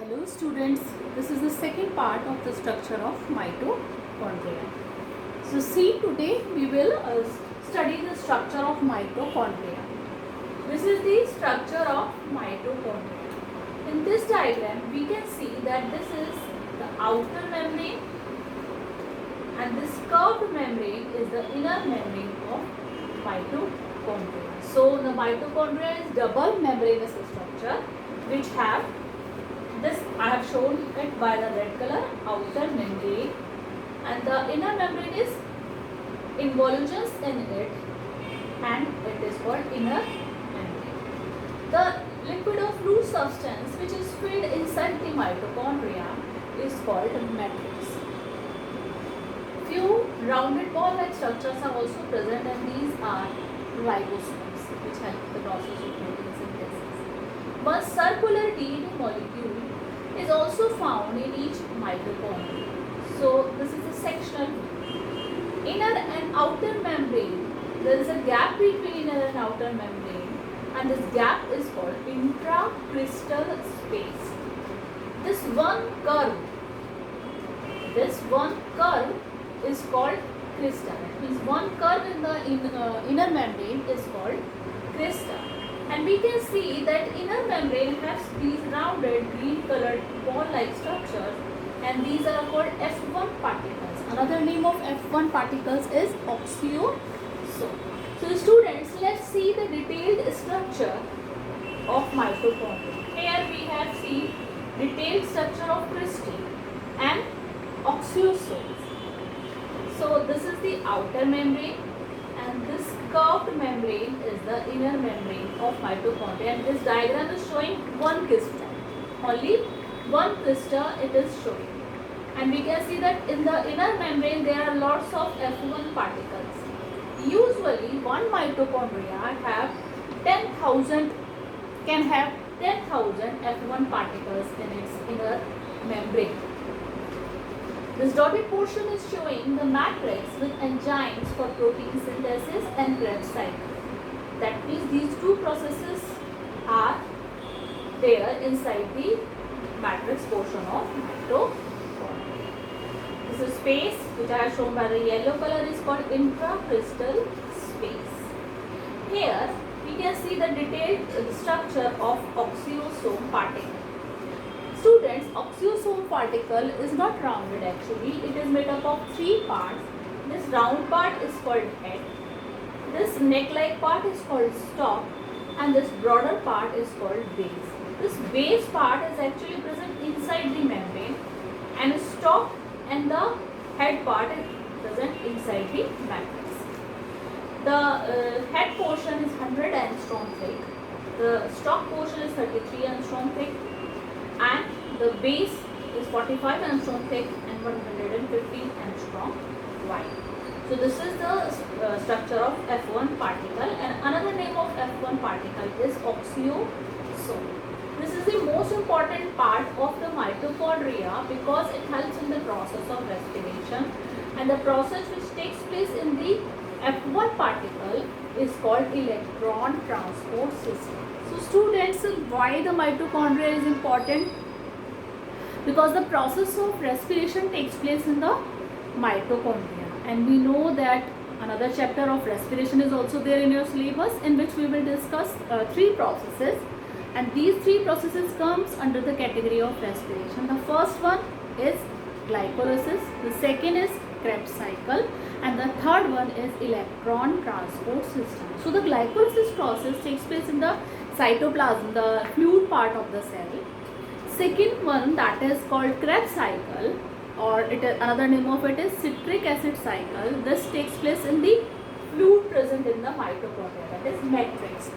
Hello students, this is the second part of the structure of mitochondria. So see, today we will study the structure of mitochondria. This is the structure of mitochondria. In this diagram we can see that this is the outer membrane and this curved membrane is the inner membrane of mitochondria. So the mitochondria is double membranous structure which have this, I have shown it by the red color, outer membrane, and the inner membrane is involucrous in it and it is called inner membrane. The liquid or fluid substance which is filled inside the mitochondria is called matrix. Few rounded ball-like structures are also present and these are ribosomes which help the process of protein synthesis. One circular DNA molecule is also found in each mitochondria. So this is the sectional view. Inner and outer membrane. There is a gap between inner and outer membrane and this gap is called intracrystal space. This one curve is called crystal. It means one curve in the inner membrane is called crystal. And we can see that inner membrane has these rounded green colored ball-like structures and these are called F1 particles. Another name of F1 particles is oxyosome. So students, let's see the detailed structure of mitochondria. Here we have seen detailed structure of cristae and oxyosomes. So this is the outer membrane and this curved membrane is the inner membrane of mitochondria and this diagram is showing one crystal. Only one crystal it is showing. And we can see that in the inner membrane there are lots of F1 particles. Usually one mitochondria can have 10,000 F1 particles in its inner membrane. This dotted portion is showing the matrix with enzymes for protein synthesis and Krebs cycle. That means these two processes are there inside the matrix portion of mitochondria. This is space which I have shown by the yellow color is called intracrystal space. Here we can see the detailed structure of oxyosome particle. Students, oxyosome particle is not rounded actually. It is made up of three parts. This round part is called head. This neck-like part is called stalk. And this broader part is called base. This base part is actually present inside the membrane. And stalk and the head part is present inside the matrix. The head portion is 100 angstrom thick. The stalk portion is 33 angstrom thick. And the base is 45 angstrom thick and 115 angstrom wide. So this is the structure of F1 particle and another name of F1 particle is oxyosome. This is the most important part of the mitochondria because it helps in the process of respiration and the process which takes place in the F1 particle is called electron transport system. So students, why the mitochondria is important? Because the process of respiration takes place in the mitochondria and we know that another chapter of respiration is also there in your syllabus in which we will discuss three processes and these three processes comes under the category of respiration. The first one is glycolysis, the second is Krebs cycle and the third one is electron transport system. So the glycolysis process takes place in the cytoplasm, the fluid part of the cell. Second one, that is called Krebs cycle or another name of it is citric acid cycle. This takes place in the fluid present in the mitochondria, that is matrix.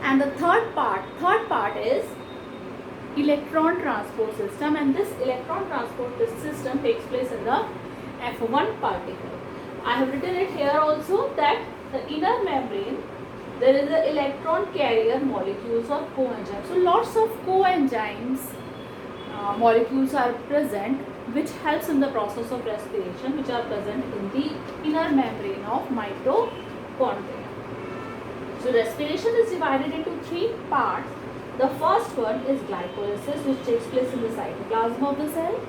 And the third part is electron transport system and this electron transport system takes place in the F1 particle. I have written it here also that the inner membrane there is the electron carrier molecules or coenzymes. So lots of coenzymes molecules are present which helps in the process of respiration which are present in the inner membrane of mitochondria. So respiration is divided into three parts. The first one is glycolysis, which takes place in the cytoplasm of the cell.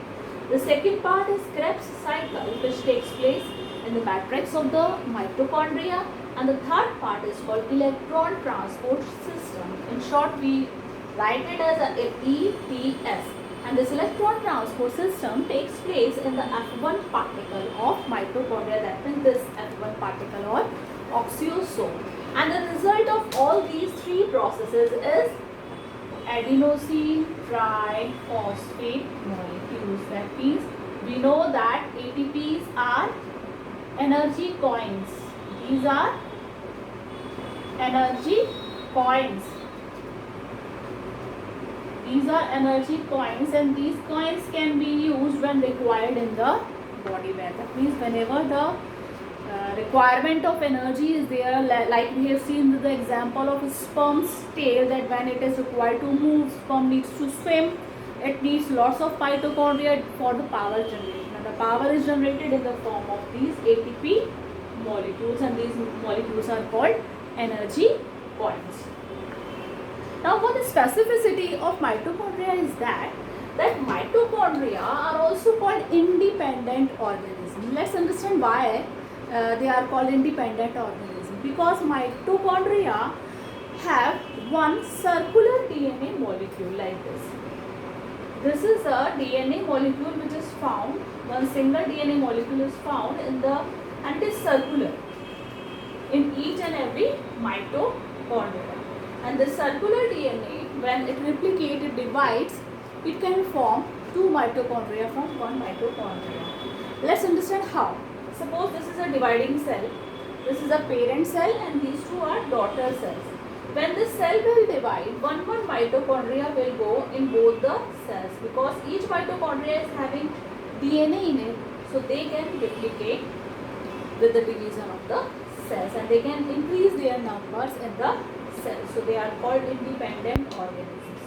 The second part is Krebs cycle, which takes place in the matrix of the mitochondria. And the third part is called electron transport system. In short, we write it as a ETS. And this electron transport system takes place in the F1 particle of mitochondria, that means this F1 particle or oxyosome. And the result of all these three processes is adenosine triphosphate molecules. That means we know that ATPs are energy coins. These are energy coins. These are energy coins, and these coins can be used when required in the body wear. That means whenever the requirement of energy is there, like we have seen the example of a sperm's tail, that when it is required to move, sperm needs to swim, it needs lots of mitochondria for the power generation, and the power is generated in the form of these ATP molecules, and these molecules are called energy coins. Now, one specificity of mitochondria is that mitochondria are also called independent organisms. Let's understand why they are called independent organisms. Because mitochondria have one circular DNA molecule like this. This is a DNA molecule which is found, one single DNA molecule is found in the, and is circular in each and every mitochondria. And the circular DNA, when it replicates, it divides, it can form two mitochondria from one mitochondria. Let's understand how. Suppose this is a dividing cell, this is a parent cell, and these two are daughter cells. When this cell will divide, one mitochondria will go in both the cells, because each mitochondria is having DNA in it, so they can replicate with the division of the cells, and they can increase their numbers in the cells. So they are called independent organisms.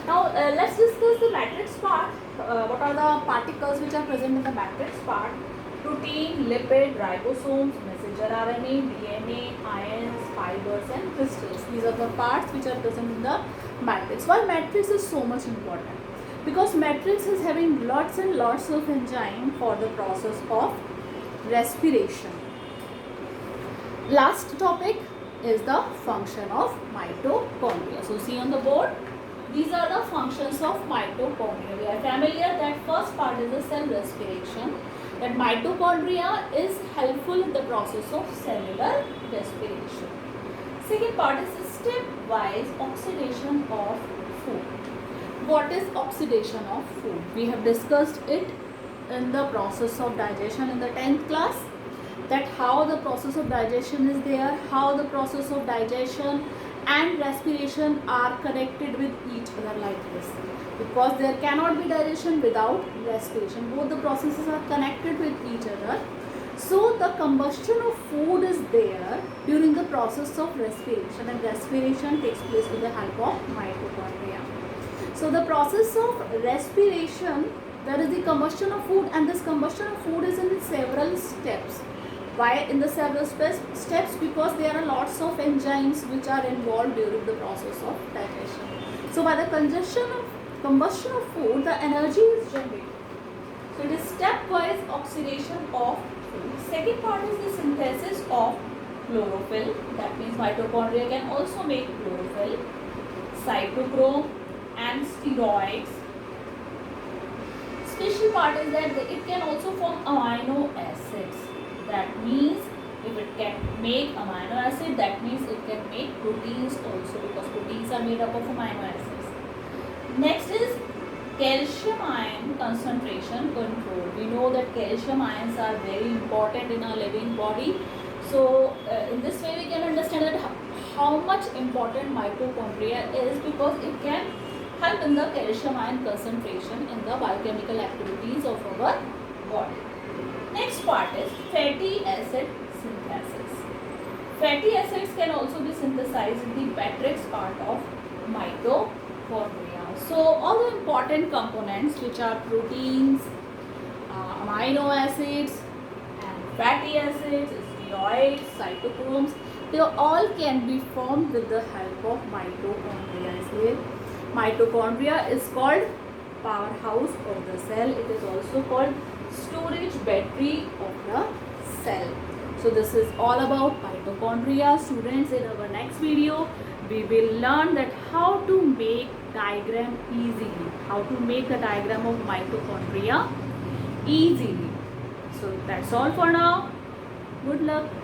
Now let's discuss the matrix part. What are the particles which are present in the matrix part? Protein, lipid, ribosomes, messenger RNA, DNA, ions, fibers and crystals. These are the parts which are present in the matrix. Why matrix is so much important? Because matrix is having lots and lots of enzyme for the process of respiration. Last topic is the function of mitochondria. So see on the board, these are the functions of mitochondria. We are familiar that first part is the cell respiration, that mitochondria is helpful in the process of cellular respiration. Second part is the stepwise oxidation of food. What is oxidation of food? We have discussed it in the process of digestion in the 10th class, that how the process of digestion is there, how the process of digestion and respiration are connected with each other like this, because there cannot be digestion without respiration. Both the processes are connected with each other. So the combustion of food is there during the process of respiration, and respiration takes place with the help of mitochondria. So the process of respiration, there is the combustion of food, and this combustion of food is in several steps. Why in the several steps? Because there are lots of enzymes which are involved during the process of digestion. So by the combustion of food, the energy is generated. So it is stepwise oxidation of food. Second part is the synthesis of chlorophyll. That means mitochondria can also make chlorophyll, cytochrome and steroids. Special part is that it can also form amino acids. That means if it can make amino acid, that means it can make proteins also, because proteins are made up of amino acids. Next is calcium ion concentration control. We know that calcium ions are very important in our living body. So in this way we can understand that how much important mitochondria is, because it can help in the calcium ion concentration in the biochemical activities of our body. Next part is fatty acid synthesis. Fatty acids can also be synthesized in the matrix part of mitochondria. So all the important components, which are proteins, amino acids and fatty acids, steroids, cytochromes, they all can be formed with the help of mitochondria. इसलिए mitochondria is called powerhouse of the cell. It is also called storage battery of the cell. So this is all about mitochondria. Students, in our next video we will learn that how to make diagram easily, how to make a diagram of mitochondria easily. So that's all for now. Good luck.